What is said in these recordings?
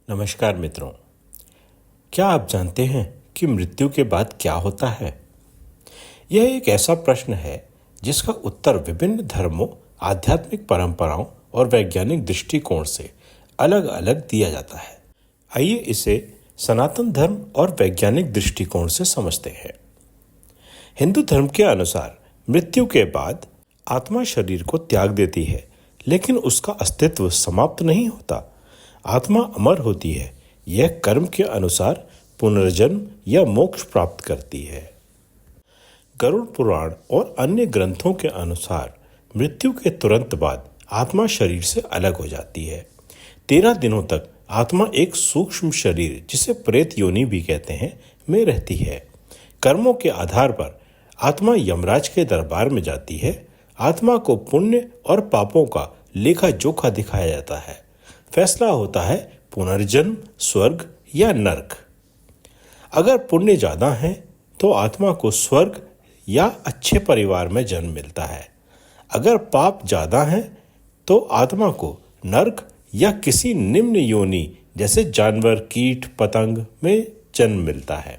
नमस्कार मित्रों। क्या आप जानते हैं कि मृत्यु के बाद क्या होता है? यह एक ऐसा प्रश्न है जिसका उत्तर विभिन्न धर्मों, आध्यात्मिक परंपराओं और वैज्ञानिक दृष्टिकोण से अलग अलग दिया जाता है। आइए इसे सनातन धर्म और वैज्ञानिक दृष्टिकोण से समझते हैं। हिंदू धर्म के अनुसार मृत्यु के बाद आत्मा शरीर को त्याग देती है, लेकिन उसका अस्तित्व समाप्त नहीं होता। आत्मा अमर होती है। यह कर्म के अनुसार पुनर्जन्म या मोक्ष प्राप्त करती है। गरुड़ पुराण और अन्य ग्रंथों के अनुसार मृत्यु के तुरंत बाद आत्मा शरीर से अलग हो जाती है। 13 दिनों तक आत्मा एक सूक्ष्म शरीर, जिसे प्रेत योनि भी कहते हैं, में रहती है। कर्मों के आधार पर आत्मा यमराज के दरबार में जाती है। आत्मा को पुण्य और पापों का लेखा जोखा दिखाया जाता है। फैसला होता है पुनर्जन्म, स्वर्ग या नरक। अगर पुण्य ज्यादा है तो आत्मा को स्वर्ग या अच्छे परिवार में जन्म मिलता है। अगर पाप ज्यादा है तो आत्मा को नरक या किसी निम्न योनि जैसे जानवर, कीट, पतंग में जन्म मिलता है।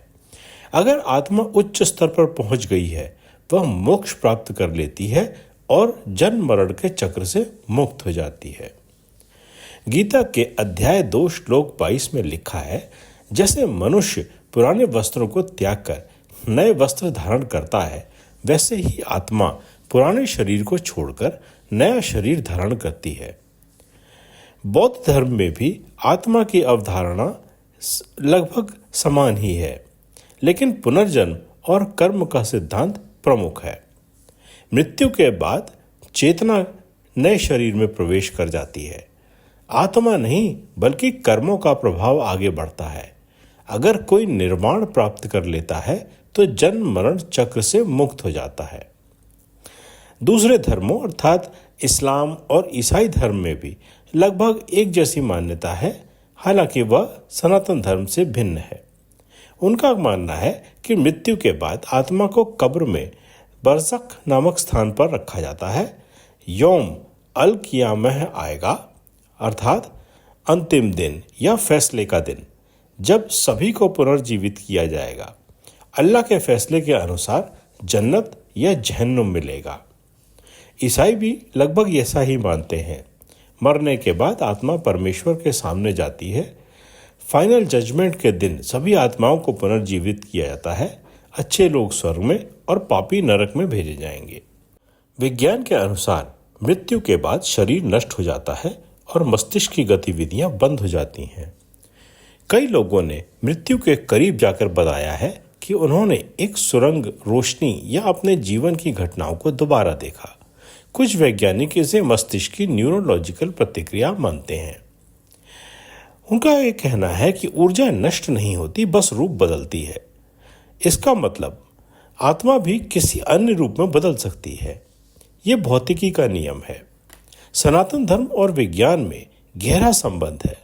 अगर आत्मा उच्च स्तर पर पहुंच गई है, वह मोक्ष प्राप्त कर लेती है और जन्म मरण के चक्र से मुक्त हो जाती है। गीता के अध्याय 2 श्लोक 22 में लिखा है, जैसे मनुष्य पुराने वस्त्रों को त्याग कर नए वस्त्र धारण करता है, वैसे ही आत्मा पुराने शरीर को छोड़कर नया शरीर धारण करती है। बौद्ध धर्म में भी आत्मा की अवधारणा लगभग समान ही है, लेकिन पुनर्जन्म और कर्म का सिद्धांत प्रमुख है। मृत्यु के बाद चेतना नए शरीर में प्रवेश कर जाती है। आत्मा नहीं बल्कि कर्मों का प्रभाव आगे बढ़ता है। अगर कोई निर्वाण प्राप्त कर लेता है तो जन्म मरण चक्र से मुक्त हो जाता है। दूसरे धर्मों अर्थात इस्लाम और ईसाई धर्म में भी लगभग एक जैसी मान्यता है, हालांकि वह सनातन धर्म से भिन्न है। उनका मानना है कि मृत्यु के बाद आत्मा को कब्र में बरज़ख नामक स्थान पर रखा जाता है। यौम अल क़ियामह आएगा, अर्थात अंतिम दिन या फैसले का दिन, जब सभी को पुनर्जीवित किया जाएगा। अल्लाह के फैसले के अनुसार जन्नत या जहन्नुम मिलेगा। ईसाई भी लगभग ऐसा ही मानते हैं। मरने के बाद आत्मा परमेश्वर के सामने जाती है। फाइनल जजमेंट के दिन सभी आत्माओं को पुनर्जीवित किया जाता है। अच्छे लोग स्वर्ग में और पापी नरक में भेजे जाएंगे। विज्ञान के अनुसार मृत्यु के बाद शरीर नष्ट हो जाता है और मस्तिष्क की गतिविधियां बंद हो जाती हैं। कई लोगों ने मृत्यु के करीब जाकर बताया है कि उन्होंने एक सुरंग, रोशनी या अपने जीवन की घटनाओं को दोबारा देखा। कुछ वैज्ञानिक इसे मस्तिष्क की न्यूरोलॉजिकल प्रतिक्रिया मानते हैं। उनका यह कहना है कि ऊर्जा नष्ट नहीं होती, बस रूप बदलती है। इसका मतलब आत्मा भी किसी अन्य रूप में बदल सकती है। यह भौतिकी का नियम है। सनातन धर्म और विज्ञान में गहरा संबंध है,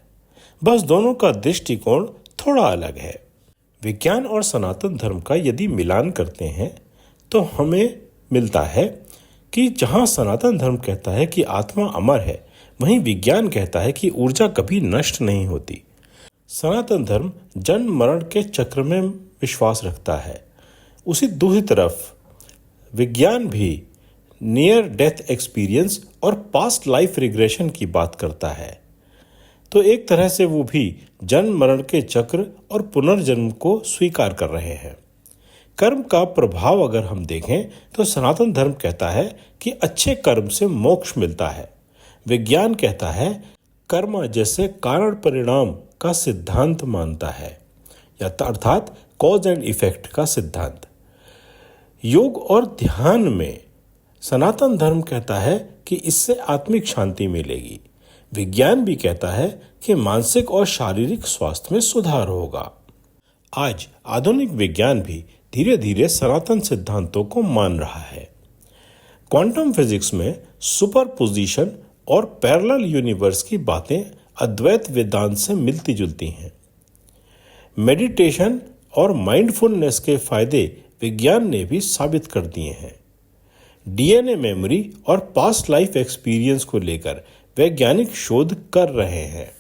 बस दोनों का दृष्टिकोण थोड़ा अलग है। विज्ञान और सनातन धर्म का यदि मिलान करते हैं तो हमें मिलता है कि जहां सनातन धर्म कहता है कि आत्मा अमर है, वहीं विज्ञान कहता है कि ऊर्जा कभी नष्ट नहीं होती। सनातन धर्म जन्म मरण के चक्र में विश्वास रखता है। उसी दूसरी तरफ विज्ञान भी नियर डेथ एक्सपीरियंस और पास्ट लाइफ रिग्रेशन की बात करता है। तो एक तरह से वो भी जन्म मरण के चक्र और पुनर्जन्म को स्वीकार कर रहे हैं। कर्म का प्रभाव अगर हम देखें तो सनातन धर्म कहता है कि अच्छे कर्म से मोक्ष मिलता है। विज्ञान कहता है कर्म जैसे कारण परिणाम का सिद्धांत मानता है, या अर्थात कॉज एंड इफेक्ट का सिद्धांत। योग और ध्यान में सनातन धर्म कहता है कि इससे आत्मिक शांति मिलेगी। विज्ञान भी कहता है कि मानसिक और शारीरिक स्वास्थ्य में सुधार होगा। आज आधुनिक विज्ञान भी धीरे धीरे सनातन सिद्धांतों को मान रहा है। क्वांटम फिजिक्स में सुपरपोजिशन और पैरेलल यूनिवर्स की बातें अद्वैत वेदांत से मिलती जुलती हैं। मेडिटेशन और माइंडफुलनेस के फायदे विज्ञान ने भी साबित कर दिए हैं। डीएनए मेमोरी और पास्ट लाइफ एक्सपीरियंस को लेकर वैज्ञानिक शोध कर रहे हैं।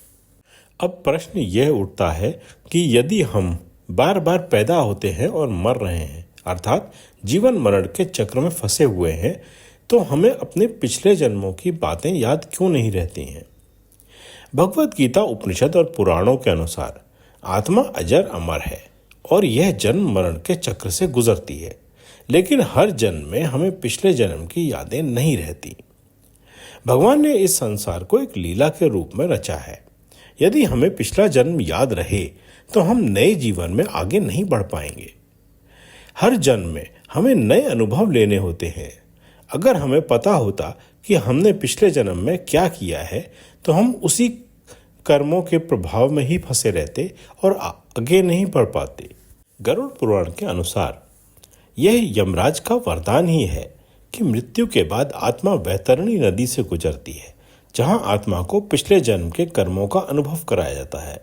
अब प्रश्न यह उठता है कि यदि हम बार बार पैदा होते हैं और मर रहे हैं, अर्थात जीवन मरण के चक्र में फंसे हुए हैं, तो हमें अपने पिछले जन्मों की बातें याद क्यों नहीं रहती हैं? भगवत गीता, उपनिषद और पुराणों के अनुसार आत्मा अजर अमर है और यह जन्म मरण के चक्र से गुजरती है, लेकिन हर जन्म में हमें पिछले जन्म की यादें नहीं रहती। भगवान ने इस संसार को एक लीला के रूप में रचा है। यदि हमें पिछला जन्म याद रहे तो हम नए जीवन में आगे नहीं बढ़ पाएंगे। हर जन्म में हमें नए अनुभव लेने होते हैं। अगर हमें पता होता कि हमने पिछले जन्म में क्या किया है तो हम उसी कर्मों के प्रभाव में ही फंसे रहते और आगे नहीं बढ़ पाते। गरुड़ पुराण के अनुसार यह यमराज का वरदान ही है कि मृत्यु के बाद आत्मा वैतरणी नदी से गुजरती है, जहां आत्मा को पिछले जन्म के कर्मों का अनुभव कराया जाता है।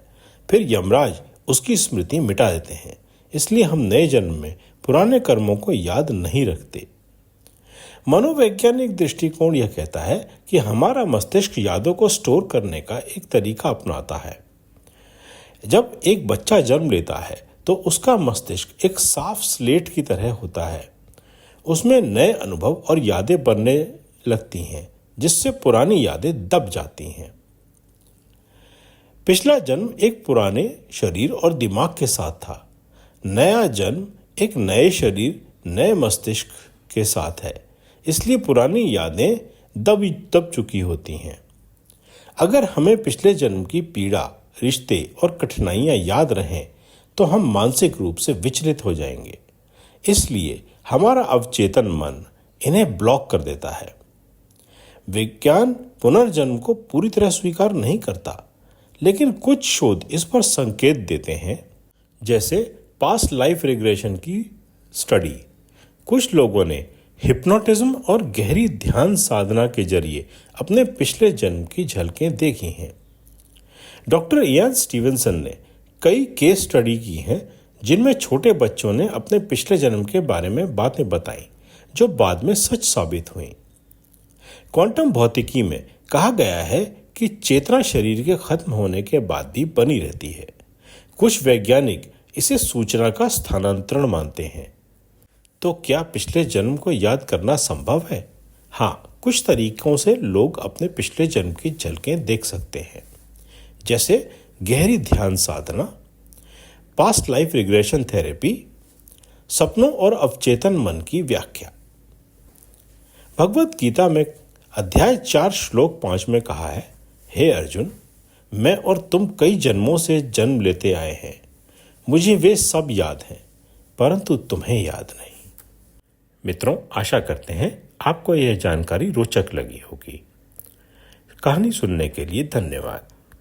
फिर यमराज उसकी स्मृति मिटा देते हैं। इसलिए हम नए जन्म में पुराने कर्मों को याद नहीं रखते। मनोवैज्ञानिक दृष्टिकोण यह कहता है कि हमारा मस्तिष्क यादों को स्टोर करने का एक तरीका अपनाता है। जब एक बच्चा जन्म लेता है तो उसका मस्तिष्क एक साफ स्लेट की तरह होता है। उसमें नए अनुभव और यादें बनने लगती हैं, जिससे पुरानी यादें दब जाती हैं। पिछला जन्म एक पुराने शरीर और दिमाग के साथ था। नया जन्म एक नए शरीर, नए मस्तिष्क के साथ है। इसलिए पुरानी यादें दब चुकी होती हैं। अगर हमें पिछले जन्म की पीड़ा, रिश्ते और कठिनाइयां याद रहें तो हम मानसिक रूप से विचलित हो जाएंगे। इसलिए हमारा अवचेतन मन इन्हें ब्लॉक कर देता है। विज्ञान पुनर्जन्म को पूरी तरह स्वीकार नहीं करता, लेकिन कुछ शोध इस पर संकेत देते हैं, जैसे पास्ट लाइफ रिग्रेशन की स्टडी। कुछ लोगों ने हिप्नोटिज्म और गहरी ध्यान साधना के जरिए अपने पिछले जन्म की झलकें देखी हैं। डॉक्टर इयान स्टीवनसन ने कई केस स्टडी की हैं, जिनमें छोटे बच्चों ने अपने पिछले जन्म के बारे में बातें बताई, जो बाद में सच साबित हुई। क्वांटम भौतिकी में कहा गया है कि चेतना शरीर के खत्म होने के बाद भी बनी रहती है। कुछ वैज्ञानिक इसे सूचना का स्थानांतरण मानते हैं। तो क्या पिछले जन्म को याद करना संभव है? हाँ, कुछ तरीकों से लोग अपने पिछले जन्म की झलकें देख सकते हैं, जैसे गहरी ध्यान साधना, पास्ट लाइफ रिग्रेशन थेरेपी, सपनों और अवचेतन मन की व्याख्या। भगवत गीता में अध्याय 4 श्लोक 5 में कहा है, हे अर्जुन, मैं और तुम कई जन्मों से जन्म लेते आए हैं। मुझे वे सब याद हैं, परंतु तुम्हें याद नहीं। मित्रों, आशा करते हैं आपको यह जानकारी रोचक लगी होगी। कहानी सुनने के लिए धन्यवाद।